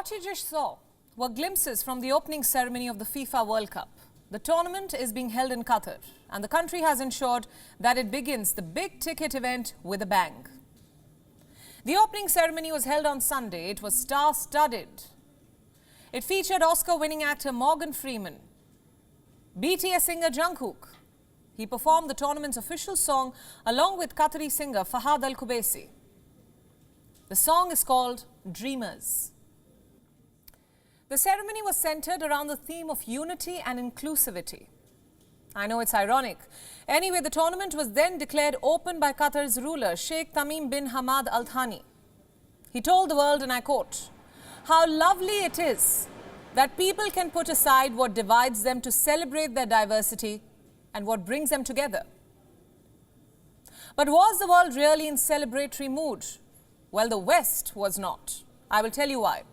What you just saw were glimpses from the opening ceremony of the FIFA World Cup. The tournament is being held in Qatar, and the country has ensured that it begins the big-ticket event with a bang. The opening ceremony was held on Sunday. It was star-studded. It featured Oscar-winning actor Morgan Freeman, BTS singer Jungkook. He performed the tournament's official song along with Qatari singer Fahad Al-Kubaisi. The song is called Dreamers. The ceremony was centered around the theme of unity and inclusivity. I know it's ironic. Anyway, the tournament was then declared open by Qatar's ruler, Sheikh Tamim bin Hamad Al Thani. He told the world, and I quote, "How lovely it is that people can put aside what divides them to celebrate their diversity and what brings them together." But was the world really in celebratory mood? Well, the West was not. I will tell you why.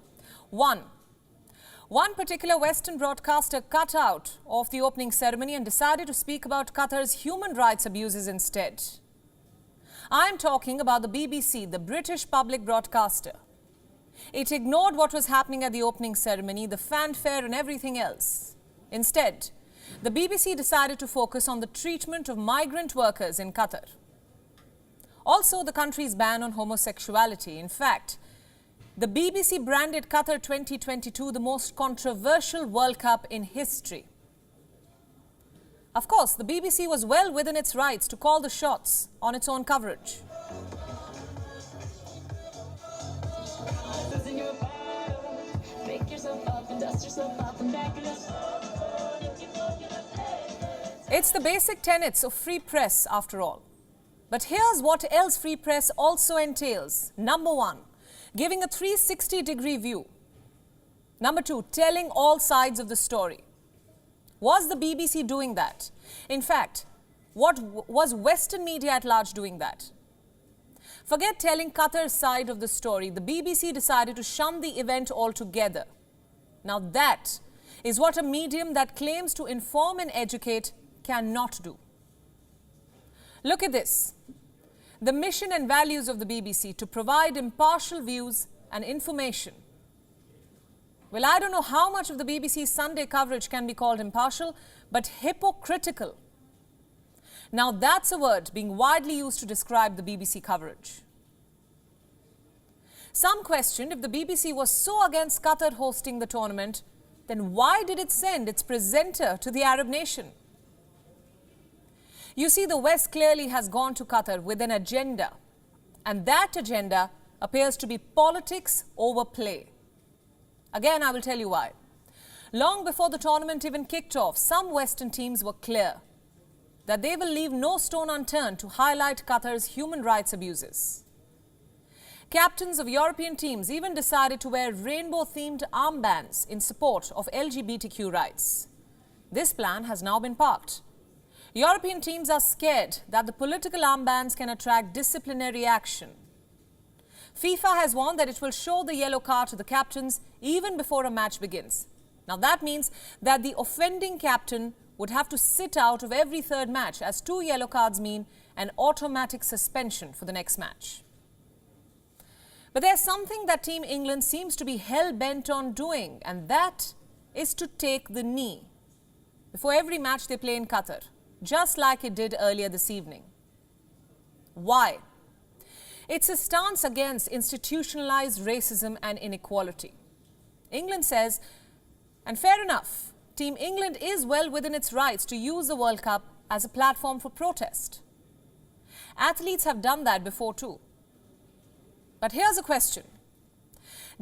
One particular Western broadcaster cut out of the opening ceremony and decided to speak about Qatar's human rights abuses instead. I am talking about the BBC, the British public broadcaster. It ignored what was happening at the opening ceremony, the fanfare and everything else. Instead, the BBC decided to focus on the treatment of migrant workers in Qatar. Also, the country's ban on homosexuality. In fact, the BBC branded Qatar 2022 the most controversial World Cup in history. Of course, the BBC was well within its rights to call the shots on its own coverage. It's the basic tenets of free press, after all. But here's what else free press also entails. Number one, giving a 360-degree view. Number two, telling all sides of the story. Was the BBC doing that? In fact, what was Western media at large doing that? Forget telling Qatar's side of the story. The BBC decided to shun the event altogether. Now that is what a medium that claims to inform and educate cannot do. Look at this. The mission and values of the BBC to provide impartial views and information. Well, I don't know how much of the BBC's Sunday coverage can be called impartial, but hypocritical. Now that's a word being widely used to describe the BBC coverage. Some questioned if the BBC was so against Qatar hosting the tournament, then why did it send its presenter to the Arab nation? You see, the West clearly has gone to Qatar with an agenda, and that agenda appears to be politics over play. Again, I will tell you why. Long before the tournament even kicked off, some Western teams were clear that they will leave no stone unturned to highlight Qatar's human rights abuses. Captains of European teams even decided to wear rainbow-themed armbands in support of LGBTQ rights. This plan has now been parked. European teams are scared that the political armbands can attract disciplinary action. FIFA has warned that it will show the yellow card to the captains even before a match begins. Now that means that the offending captain would have to sit out of every third match, as 2 yellow cards mean an automatic suspension for the next match. But there's something that Team England seems to be hell-bent on doing, and that is to take the knee before every match they play in Qatar, just like it did earlier this evening. Why? It's a stance against institutionalized racism and inequality. England says, and fair enough, Team England is well within its rights to use the World Cup as a platform for protest. Athletes have done that before too. But here's a question.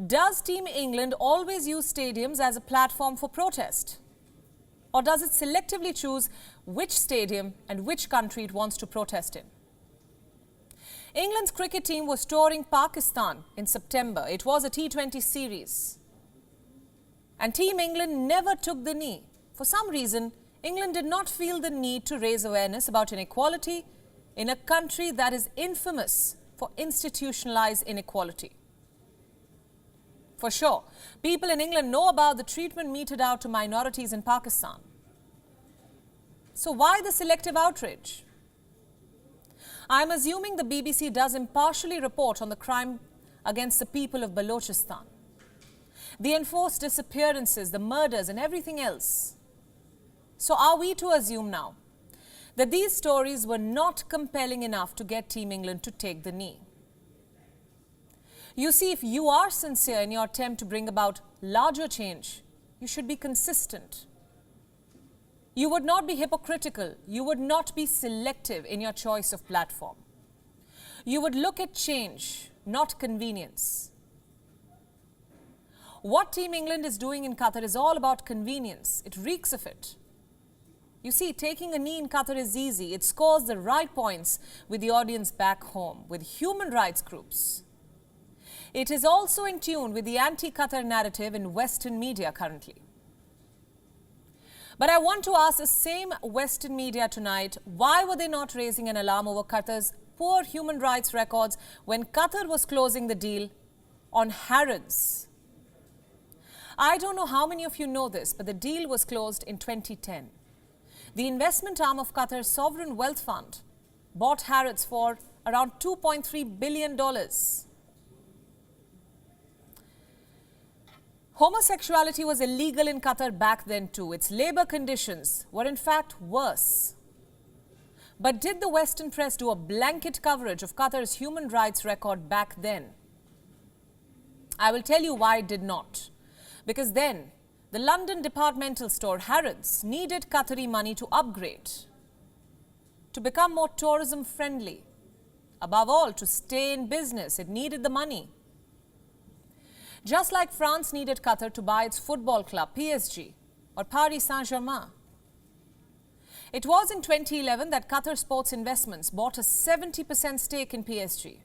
Does Team England always use stadiums as a platform for protest? Or does it selectively choose which stadium and which country it wants to protest in? England's cricket team was touring Pakistan in September. It was a T20 series. And Team England never took the knee. For some reason, England did not feel the need to raise awareness about inequality in a country that is infamous for institutionalized inequality. For sure, people in England know about the treatment meted out to minorities in Pakistan. So why the selective outrage? I'm assuming the BBC does impartially report on the crime against the people of Balochistan. the enforced disappearances, the murders and everything else. So are we to assume now that these stories were not compelling enough to get Team England to take the knee? You see, if you are sincere in your attempt to bring about larger change, you should be consistent. You would not be hypocritical. You would not be selective in your choice of platform. You would look at change, not convenience. What Team England is doing in Qatar is all about convenience. It reeks of it. You see, taking a knee in Qatar is easy. It scores the right points with the audience back home, with human rights groups. It is also in tune with the anti-Qatar narrative in Western media currently. But I want to ask the same Western media tonight, why were they not raising an alarm over Qatar's poor human rights records when Qatar was closing the deal on Harrods? I don't know how many of you know this, but the deal was closed in 2010. The investment arm of Qatar's sovereign wealth fund bought Harrods for around $2.3 billion. Homosexuality was illegal in Qatar back then too. Its labor conditions were in fact worse. But did the Western press do a blanket coverage of Qatar's human rights record back then? I will tell you why it did not. Because then, the London departmental store Harrods needed Qatari money to upgrade, to become more tourism friendly. Above all, to stay in business, it needed the money. Just like France needed Qatar to buy its football club, PSG, or Paris Saint-Germain. It was in 2011 that Qatar Sports Investments bought a 70% stake in PSG.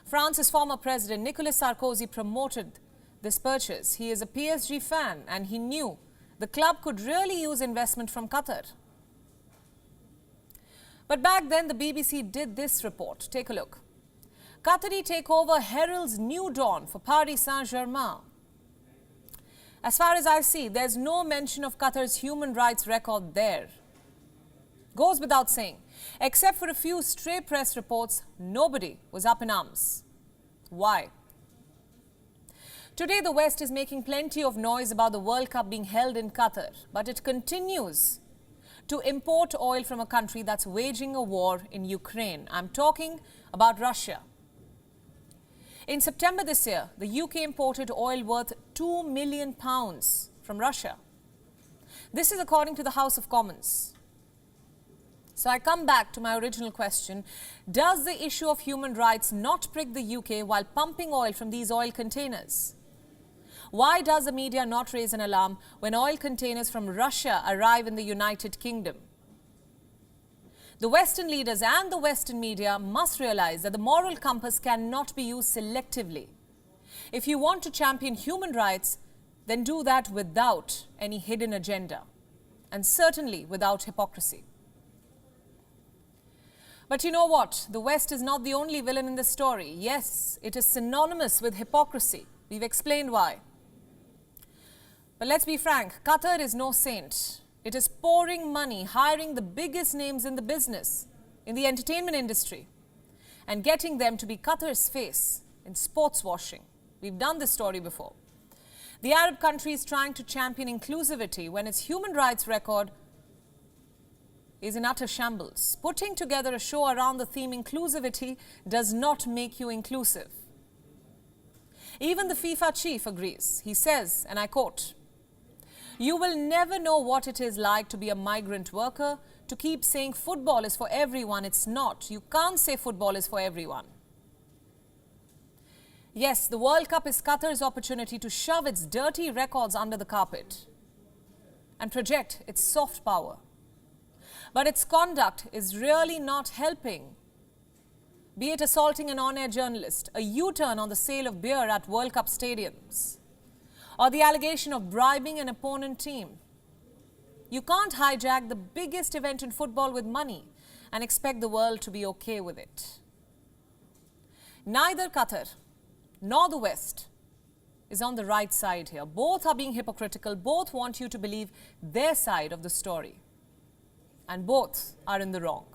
France's former president Nicolas Sarkozy promoted this purchase. He is a PSG fan and he knew the club could really use investment from Qatar. But back then the BBC did this report. Take a look. Qatari takeover heralds new dawn for Paris Saint-Germain. As far as I see, there's no mention of Qatar's human rights record there. Goes without saying, except for a few stray press reports, nobody was up in arms. Why? Today, the West is making plenty of noise about the World Cup being held in Qatar, but it continues to import oil from a country that's waging a war in Ukraine. I'm talking about Russia. In September this year, the UK imported oil worth £2 million from Russia. This is according to the House of Commons. So I come back to my original question. Does the issue of human rights not prick the UK while pumping oil from these oil containers? Why does the media not raise an alarm when oil containers from Russia arrive in the United Kingdom? The Western leaders and the Western media must realize that the moral compass cannot be used selectively. If you want to champion human rights, then do that without any hidden agenda, and certainly without hypocrisy. But you know what? The West is not the only villain in this story. Yes, it is synonymous with hypocrisy. We've explained why. But let's be frank, Qatar is no saint. It is pouring money, hiring the biggest names in the business, in the entertainment industry, and getting them to be Qatar's face in sports washing. We've done this story before. The Arab country is trying to champion inclusivity when its human rights record is in utter shambles. Putting together a show around the theme inclusivity does not make you inclusive. Even the FIFA chief agrees. He says, and I quote, "You will never know what it is like to be a migrant worker, to keep saying football is for everyone. It's not. You can't say football is for everyone." Yes, the World Cup is Qatar's opportunity to shove its dirty records under the carpet and project its soft power. But its conduct is really not helping. Be it assaulting an on-air journalist, a U-turn on the sale of beer at World Cup stadiums, or the allegation of bribing an opponent team. You can't hijack the biggest event in football with money and expect the world to be okay with it. Neither Qatar nor the West is on the right side here. Both are being hypocritical. Both want you to believe their side of the story. And both are in the wrong.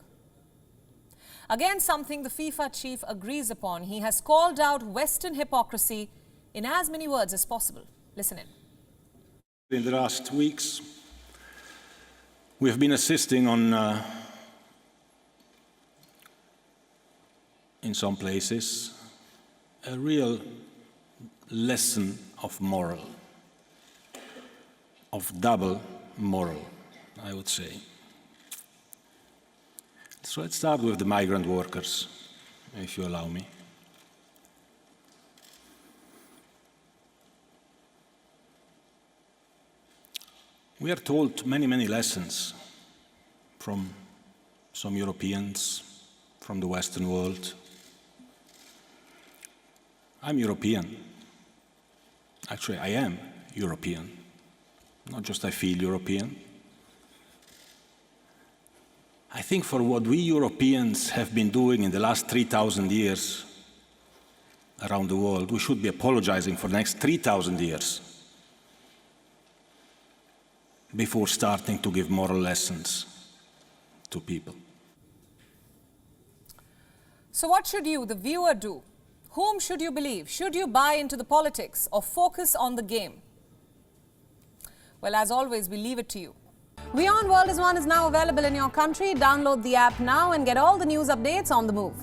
Again, something the FIFA chief agrees upon. He has called out Western hypocrisy in as many words as possible. Listen in. In the last weeks, we have been assisting in some places, a real lesson of moral, of double moral, I would say. So let's start with the migrant workers, if you allow me. We are told many, many lessons from some Europeans, from the Western world. I'm European. Actually, I am European. Not just I feel European. I think for what we Europeans have been doing in the last 3,000 years around the world, we should be apologizing for the next 3,000 years before starting to give moral lessons to people. So what should you, the viewer, do? Whom should you believe? Should you buy into the politics or focus on the game? Well, as always, we leave it to you. WION World is now available in your country. Download the app now and get all the news updates on the move.